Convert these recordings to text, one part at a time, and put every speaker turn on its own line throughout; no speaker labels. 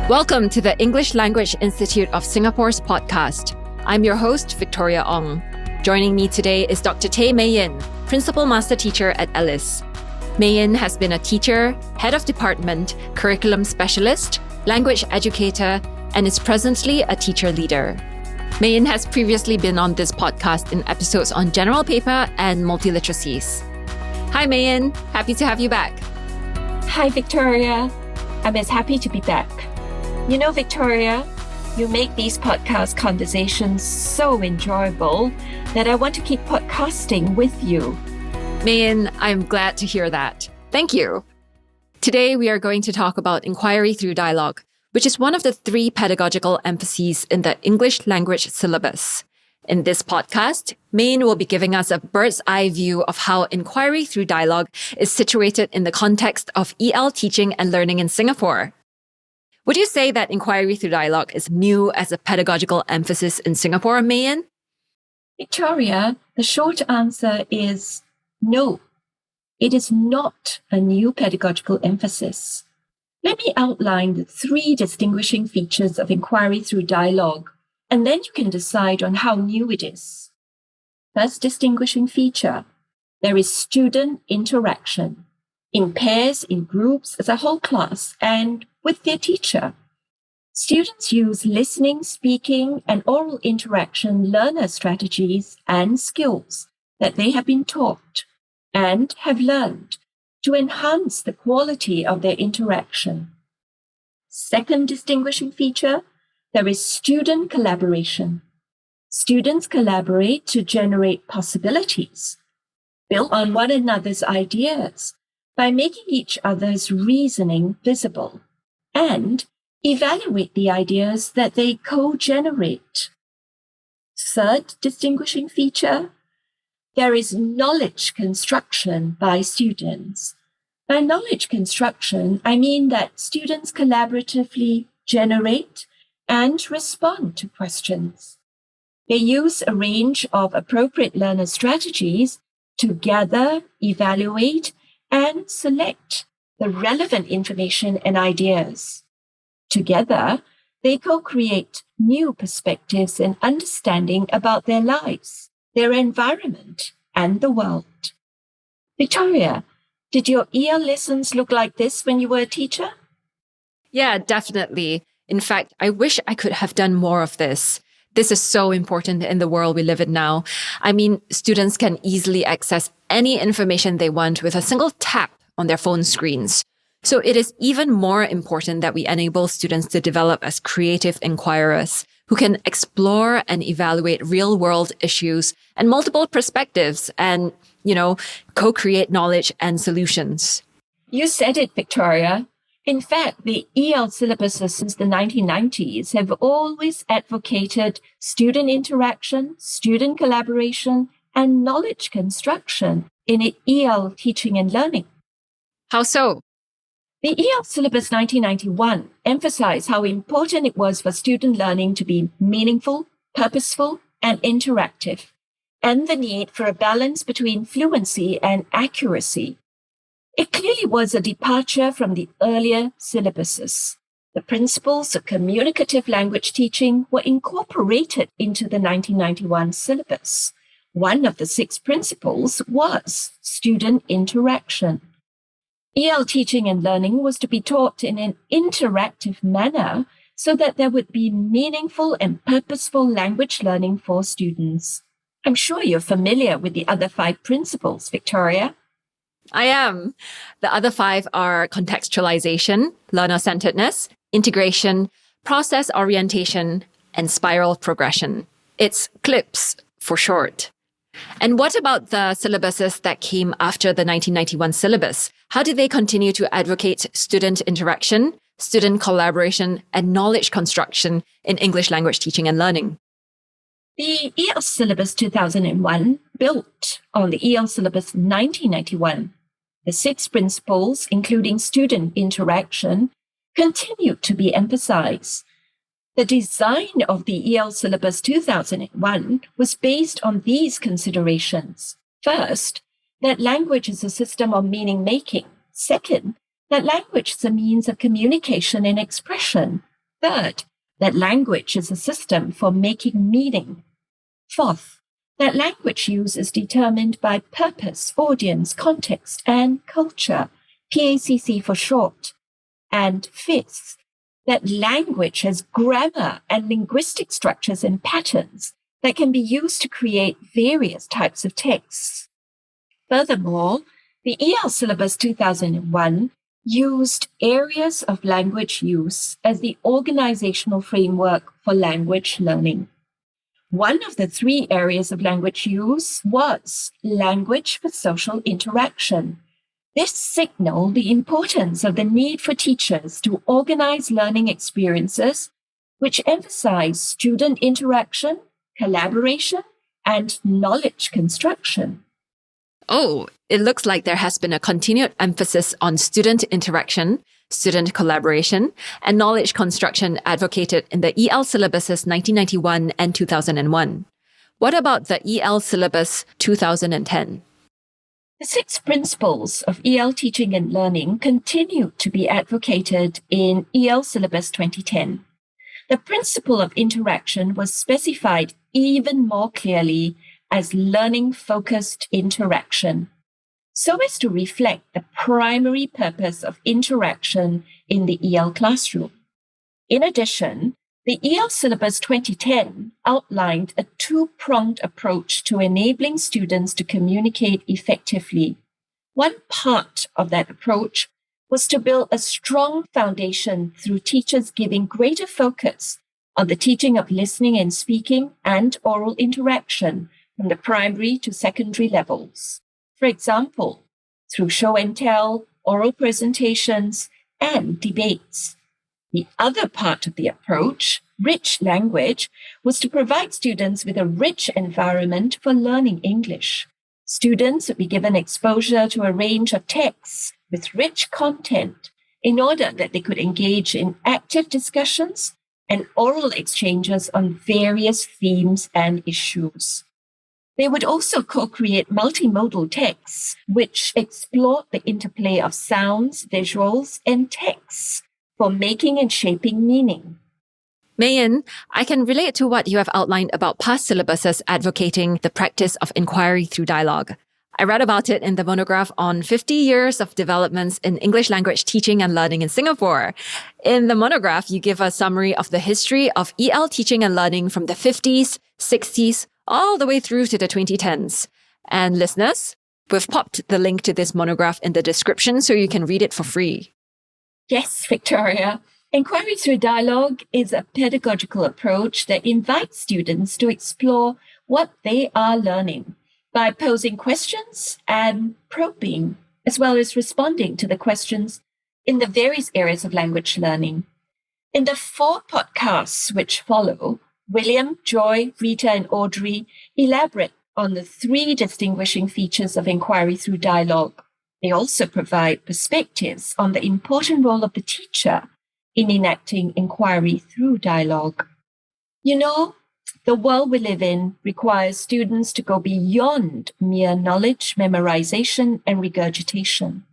Welcome to the English Language Institute of Singapore's podcast. I'm your host, Victoria Ong. Joining me today is Dr. Tay Mei Yin, Principal Master Teacher at Elis. Mei Yin has been a teacher, head of department, curriculum specialist, language educator, and is presently a teacher leader. Mei Yin has previously been on this podcast in episodes on general paper and multiliteracies. Hi Mei Yin, happy to have you back.
Hi Victoria, I'm as happy to be back. You know, Victoria, you make these podcast conversations so enjoyable that I want to keep podcasting with you.
Mei Yin, I'm glad to hear that. Thank you. Today, we are going to talk about inquiry through dialogue, which is one of the 3 pedagogical emphases in the English language syllabus. In this podcast, Mei Yin will be giving us a bird's eye view of how inquiry through dialogue is situated in the context of EL teaching and learning in Singapore. Would you say that inquiry through dialogue is new as a pedagogical emphasis in Singapore, Mei Yin?
Victoria, the short answer is no. It is not a new pedagogical emphasis. Let me outline the 3 distinguishing features of inquiry through dialogue, and then you can decide on how new it is. First distinguishing feature, there is student interaction, in pairs, in groups, as a whole class, and with their teacher. Students use listening, speaking, and oral interaction learner strategies and skills that they have been taught and have learned to enhance the quality of their interaction. Second distinguishing feature, there is student collaboration. Students collaborate to generate possibilities, build on one another's ideas by making each other's reasoning visible, and evaluate the ideas that they co-generate. Third distinguishing feature, there is knowledge construction by students. By knowledge construction, I mean that students collaboratively generate and respond to questions. They use a range of appropriate learner strategies to gather, evaluate, and select the relevant information and ideas. Together, they co-create new perspectives and understanding about their lives, their environment, and the world. Victoria, did your EL lessons look like this when you were a teacher?
Yeah, definitely. In fact, I wish I could have done more of this. This is so important in the world we live in now. I mean, students can easily access any information they want with a single tap on their phone screens. So it is even more important that we enable students to develop as creative inquirers who can explore and evaluate real-world issues and multiple perspectives and, co-create knowledge and solutions.
You said it, Victoria. In fact, the EL syllabuses since the 1990s have always advocated student interaction, student collaboration, and knowledge construction in EL teaching and learning.
How so?
The EL Syllabus 1991 emphasized how important it was for student learning to be meaningful, purposeful, and interactive, and the need for a balance between fluency and accuracy. It clearly was a departure from the earlier syllabuses. The principles of communicative language teaching were incorporated into the 1991 syllabus. One of the 6 principles was student interaction. EL teaching and learning was to be taught in an interactive manner so that there would be meaningful and purposeful language learning for students. I'm sure you're familiar with the other 5 principles, Victoria.
I am. The other 5 are contextualization, learner-centeredness, integration, process orientation, and spiral progression. It's CLIPS for short. And what about the syllabuses that came after the 1991 syllabus? How did they continue to advocate student interaction, student collaboration, and knowledge construction in English language teaching and learning?
The EL Syllabus 2001 built on the EL Syllabus 1991. The 6 principles, including student interaction, continued to be emphasized. The design of the EL Syllabus 2001 was based on these considerations. First, that language is a system of meaning-making. Second, that language is a means of communication and expression. Third, that language is a system for making meaning. Fourth, that language use is determined by purpose, audience, context, and culture, PACC for short. And fifth, that language has grammar and linguistic structures and patterns that can be used to create various types of texts. Furthermore, the EL Syllabus 2001 used areas of language use as the organizational framework for language learning. One of the 3 areas of language use was language for social interaction. This signaled the importance of the need for teachers to organize learning experiences which emphasize student interaction, collaboration, and knowledge construction.
Oh, it looks like there has been a continued emphasis on student interaction, student collaboration, and knowledge construction advocated in the EL syllabuses 1991 and 2001. What about the EL syllabus 2010?
The 6 principles of EL teaching and learning continue to be advocated in EL Syllabus 2010. The principle of interaction was specified even more clearly as learning-focused interaction, so as to reflect the primary purpose of interaction in the EL classroom. In addition, the EL Syllabus 2010 outlined a 2-pronged approach to enabling students to communicate effectively. One part of that approach was to build a strong foundation through teachers giving greater focus on the teaching of listening and speaking and oral interaction from the primary to secondary levels. For example, through show and tell, oral presentations, and debates. The other part of the approach, rich language, was to provide students with a rich environment for learning English. Students would be given exposure to a range of texts with rich content in order that they could engage in active discussions and oral exchanges on various themes and issues. They would also co-create multimodal texts, which explored the interplay of sounds, visuals, and texts for making and shaping meaning.
Mayan, I can relate to what you have outlined about past syllabuses advocating the practice of inquiry through dialogue. I read about it in the monograph on 50 years of developments in English language teaching and learning in Singapore. In the monograph, you give a summary of the history of EL teaching and learning from the 50s, 60s, all the way through to the 2010s. And listeners, we've popped the link to this monograph in the description so you can read it for free.
Yes, Victoria. Inquiry through dialogue is a pedagogical approach that invites students to explore what they are learning by posing questions and probing, as well as responding to the questions in the various areas of language learning. In the 4 podcasts which follow, William, Joy, Rita, and Audrey elaborate on the 3 distinguishing features of inquiry through dialogue. They also provide perspectives on the important role of the teacher in enacting inquiry through dialogue. You know, the world we live in requires students to go beyond mere knowledge, memorization, and regurgitation.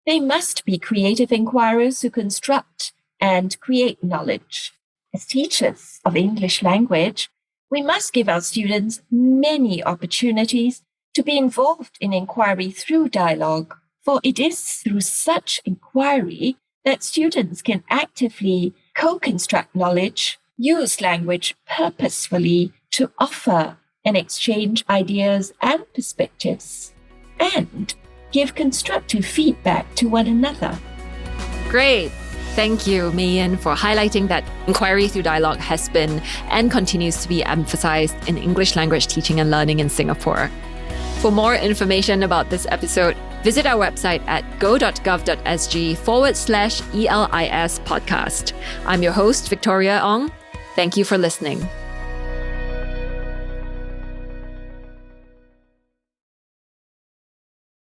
They must be creative inquirers who construct and create knowledge. As teachers of English language, we must give our students many opportunities to be involved in inquiry through dialogue, for it is through such inquiry that students can actively co-construct knowledge, use language purposefully to offer and exchange ideas and perspectives, and give constructive feedback to one another.
Great. Thank you, Mayan, for highlighting that inquiry through dialogue has been and continues to be emphasized in English language teaching and learning in Singapore. For more information about this episode, visit our website at go.gov.sg/ELIS podcast. I'm your host, Victoria Ong. Thank you for listening.